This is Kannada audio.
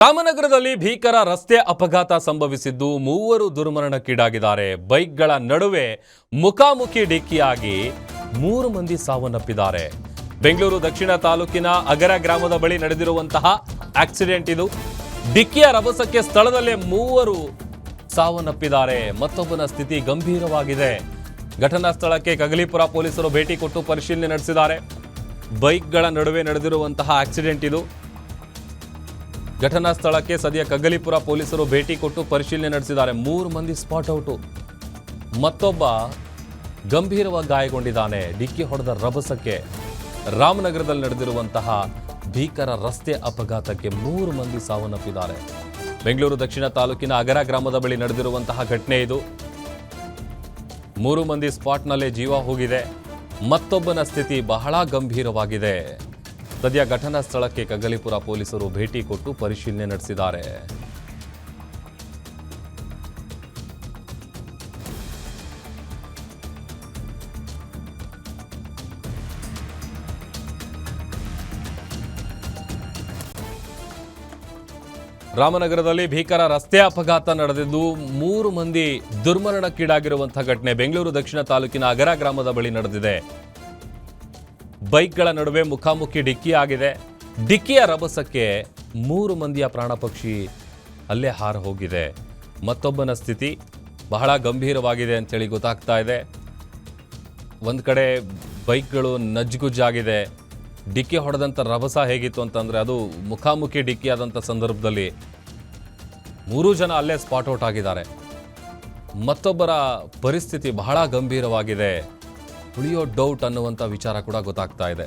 ರಾಮನಗರದಲ್ಲಿ ಭೀಕರ ರಸ್ತೆ ಅಪಘಾತ ಸಂಭವಿಸಿದ್ದು ಮೂವರು ದುರ್ಮರಣಕ್ಕೀಡಾಗಿದ್ದಾರೆ. ಬೈಕ್ಗಳ ನಡುವೆ ಮುಖಾಮುಖಿ ಡಿಕ್ಕಿಯಾಗಿ 3 ಮಂದಿ ಸಾವನ್ನಪ್ಪಿದ್ದಾರೆ. ಬೆಂಗಳೂರು ದಕ್ಷಿಣ ತಾಲೂಕಿನ ಅಗರ ಗ್ರಾಮದ ಬಳಿ ನಡೆದಿರುವಂತಹ ಆಕ್ಸಿಡೆಂಟ್ ಇದು. ಡಿಕ್ಕಿಯ ರಭಸಕ್ಕೆ ಸ್ಥಳದಲ್ಲೇ 3 ಸಾವನ್ನಪ್ಪಿದ್ದಾರೆ. ಮತ್ತೊಬ್ಬನ ಸ್ಥಿತಿ ಗಂಭೀರವಾಗಿದೆ. ಘಟನಾ ಸ್ಥಳಕ್ಕೆ ಕಗಲಿಪುರ ಪೊಲೀಸರು ಭೇಟಿ ಕೊಟ್ಟು ಪರಿಶೀಲನೆ ನಡೆಸಿದ್ದಾರೆ. ಬೈಕ್ಗಳ ನಡುವೆ ನಡೆದಿರುವಂತಹ ಆಕ್ಸಿಡೆಂಟ್ ಇದು. ಘಟನಾ ಸ್ಥಳಕ್ಕೆ ಸದ್ಯ ಕಗ್ಗಲಿಪುರ ಪೊಲೀಸರು ಭೇಟಿ ಕೊಟ್ಟು ಪರಿಶೀಲನೆ ನಡೆಸಿದ್ದಾರೆ. 3 ಮಂದಿ ಸ್ಪಾಟ್ ಔಟು, ಮತ್ತೊಬ್ಬ ಗಂಭೀರವಾಗಿ ಗಾಯಗೊಂಡಿದ್ದಾನೆ. ಡಿಕ್ಕಿ ಹೊಡೆದ ರಭಸಕ್ಕೆ ರಾಮನಗರದಲ್ಲಿ ನಡೆದಿರುವಂತಹ ಭೀಕರ ರಸ್ತೆ ಅಪಘಾತಕ್ಕೆ 3 ಮಂದಿ ಸಾವನ್ನಪ್ಪಿದ್ದಾರೆ. ಬೆಂಗಳೂರು ದಕ್ಷಿಣ ತಾಲೂಕಿನ ಅಗರ ಗ್ರಾಮದ ಬಳಿ ನಡೆದಿರುವಂತಹ ಘಟನೆ ಇದು. 3 ಮಂದಿ ಸ್ಪಾಟ್ನಲ್ಲೇ ಜೀವ ಹೋಗಿದೆ. ಮತ್ತೊಬ್ಬನ ಸ್ಥಿತಿ ಬಹಳ ಗಂಭೀರವಾಗಿದೆ. ಸದ್ಯ ಘಟನಾ ಸ್ಥಳಕ್ಕೆ ಕಗ್ಗಲಿಪುರ ಪೊಲೀಸರು ಭೇಟಿ ಕೊಟ್ಟು ಪರಿಶೀಲನೆ ನಡೆಸಿದ್ದಾರೆ. ರಾಮನಗರದಲ್ಲಿ ಭೀಕರ ರಸ್ತೆ ಅಪಘಾತ ನಡೆದಿದ್ದು 3 ಮಂದಿ ದುರ್ಮರಣಕ್ಕೀಡಾಗಿರುವಂತಹ ಘಟನೆ ಬೆಂಗಳೂರು ದಕ್ಷಿಣ ತಾಲೂಕಿನ ಅಗರ ಗ್ರಾಮದ ಬಳಿ ನಡೆದಿದೆ. ಬೈಕ್ಗಳ ನಡುವೆ ಮುಖಾಮುಖಿ ಡಿಕ್ಕಿ ಆಗಿದೆ. ಡಿಕ್ಕಿಯ ರಭಸಕ್ಕೆ 3 ಮಂದಿಯ ಪ್ರಾಣ ಪಕ್ಷಿ ಅಲ್ಲೇ ಹಾರ ಹೋಗಿದೆ. ಮತ್ತೊಬ್ಬನ ಸ್ಥಿತಿ ಬಹಳ ಗಂಭೀರವಾಗಿದೆ ಅಂತೇಳಿ ಗೊತ್ತಾಗ್ತಾ ಇದೆ. ಒಂದು ಕಡೆ ಬೈಕ್ಗಳು ನಜ್ಜುಗುಜ್ಜಾಗಿದೆ. ಡಿಕ್ಕಿ ಹೊಡೆದಂಥ ರಭಸ ಹೇಗಿತ್ತು ಅಂತಂದರೆ ಅದು ಮುಖಾಮುಖಿ ಡಿಕ್ಕಿ ಆದಂಥ ಸಂದರ್ಭದಲ್ಲಿ 3 ಜನ ಅಲ್ಲೇ ಸ್ಪಾಟ್ ಔಟ್ ಆಗಿದ್ದಾರೆ. ಮತ್ತೊಬ್ಬರ ಪರಿಸ್ಥಿತಿ ಬಹಳ ಗಂಭೀರವಾಗಿದೆ. ಉಳಿಯೋ ಡೌಟ್ ಅನ್ನುವಂಥ ವಿಚಾರ ಕೂಡ ಗೊತ್ತಾಗ್ತಾ ಇದೆ.